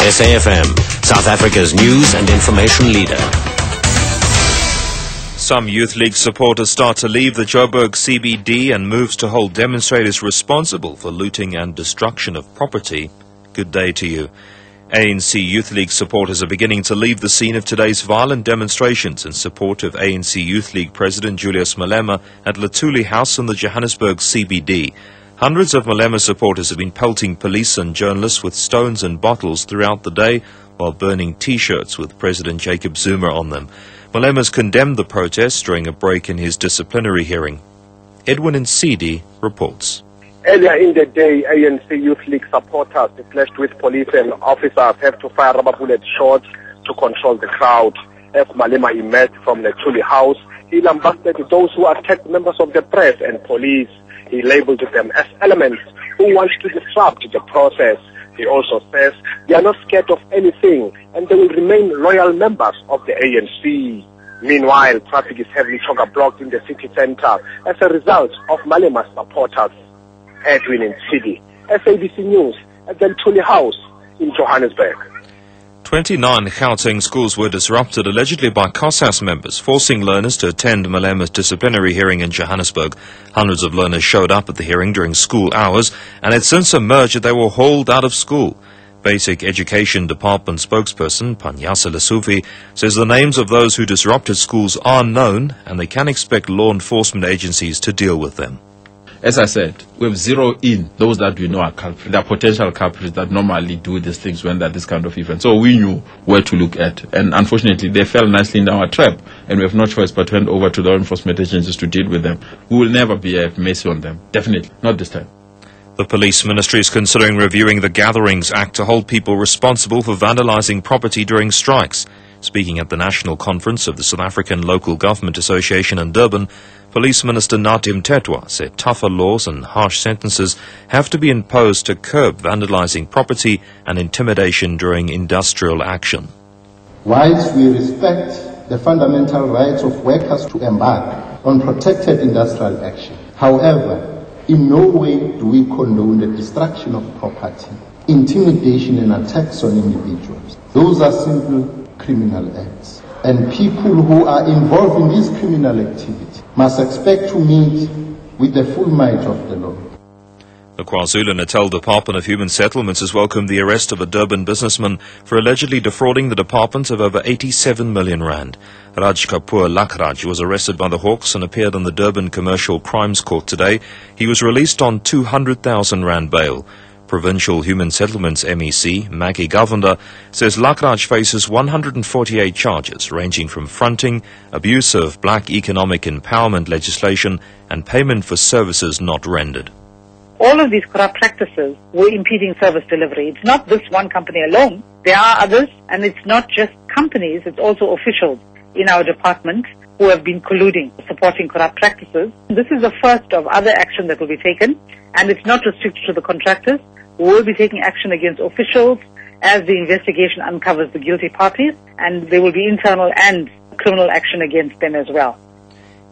SAFM, South Africa's news and information leader. Some Youth League supporters start to leave the Joburg CBD and moves to hold demonstrators responsible for looting and destruction of property. Good day to you. ANC Youth League supporters are beginning to leave the scene of today's violent demonstrations in support of ANC Youth League President Julius Malema at Luthuli House in the Johannesburg CBD. Hundreds of Malema supporters have been pelting police and journalists with stones and bottles throughout the day while burning T-shirts with President Jacob Zuma on them. Malema's condemned the protests during a break in his disciplinary hearing. Edwin Nsidi reports. Earlier in the day, ANC Youth League supporters, flashed with police and officers, have to fire rubber bullet shots to control the crowd. As Malema emerged from the Luthuli House, he lambasted those who attacked members of the press and police. He labeled them as elements who want to disrupt the process. He also says they are not scared of anything and they will remain loyal members of the ANC. Meanwhile, traffic is heavily chock-a-blocked in the city center as a result of Malema's supporters. Edwin Nsidi, SABC News at the Luthuli House in Johannesburg. 29 Gauteng schools were disrupted allegedly by COSAS members, forcing learners to attend Malema's disciplinary hearing in Johannesburg. Hundreds of learners showed up at the hearing during school hours, and it's since emerged that they were hauled out of school. Basic Education Department spokesperson Panyasa Lesufi says the names of those who disrupted schools are known, and they can expect law enforcement agencies to deal with them. As I said, we've zeroed in those that we know are culprits. There are potential culprits that normally do these things when there are this kind of event. So we knew where to look at. And unfortunately, they fell nicely in our trap. And we have no choice but to hand over to the law enforcement agencies to deal with them. We will never be a mercy on them. Definitely. Not this time. The Police Ministry is considering reviewing the Gatherings Act to hold people responsible for vandalizing property during strikes. Speaking at the National Conference of the South African Local Government Association in Durban, Police Minister Nadim Tetwa said tougher laws and harsh sentences have to be imposed to curb vandalizing property and intimidation during industrial action. Whilst we respect the fundamental rights of workers to embark on protected industrial action, however, in no way do we condone the destruction of property, intimidation and attacks on individuals. Those are simple criminal acts. And people who are involved in this criminal activity must expect to meet with the full might of the law. The KwaZulu-Natal Department of Human Settlements has welcomed the arrest of a Durban businessman for allegedly defrauding the department of over 87 million rand. Raj Kapoor Lakraj was arrested by the Hawks and appeared on the Durban Commercial Crimes Court today. He was released on 200,000 rand bail. Provincial Human Settlements MEC, Maggie Govender, says Lakraj faces 148 charges ranging from fronting, abuse of black economic empowerment legislation and payment for services not rendered. All of these corrupt practices were impeding service delivery. It's not this one company alone. There are others, and it's not just companies, it's also officials in our department who have been colluding, supporting corrupt practices. This is the first of other action that will be taken, and it's not restricted to the contractors. We will be taking action against officials as the investigation uncovers the guilty parties, and there will be internal and criminal action against them as well.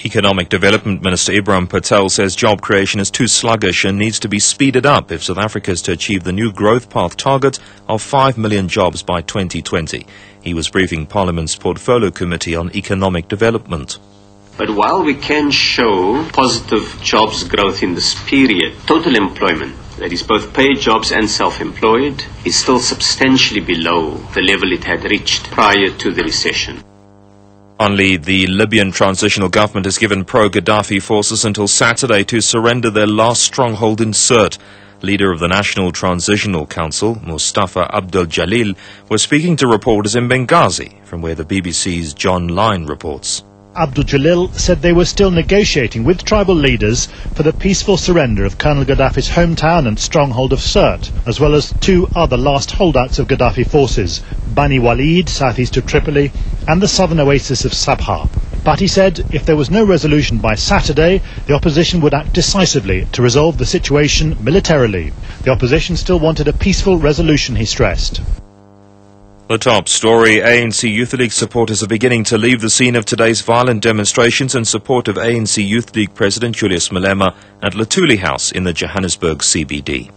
Economic Development Minister Ibrahim Patel says job creation is too sluggish and needs to be speeded up if South Africa is to achieve the new growth path target of 5 million jobs by 2020. He was briefing Parliament's Portfolio Committee on Economic Development. But while we can show positive jobs growth in this period, total employment, that is both paid jobs and self-employed, is still substantially below the level it had reached prior to the recession. Only the Libyan transitional government has given pro-Gaddafi forces until Saturday to surrender their last stronghold in Sirte. Leader of the National Transitional Council, Mustafa Abdul Jalil, was speaking to reporters in Benghazi, from where the BBC's John Lyne reports. Abdul Jalil said they were still negotiating with tribal leaders for the peaceful surrender of Colonel Gaddafi's hometown and stronghold of Sirte, as well as two other last holdouts of Gaddafi forces, Bani Walid, southeast of Tripoli, and the southern oasis of Sabha. But he said if there was no resolution by Saturday, the opposition would act decisively to resolve the situation militarily. The opposition still wanted a peaceful resolution, he stressed. The top story, ANC Youth League supporters are beginning to leave the scene of today's violent demonstrations in support of ANC Youth League President Julius Malema at Luthuli House in the Johannesburg CBD.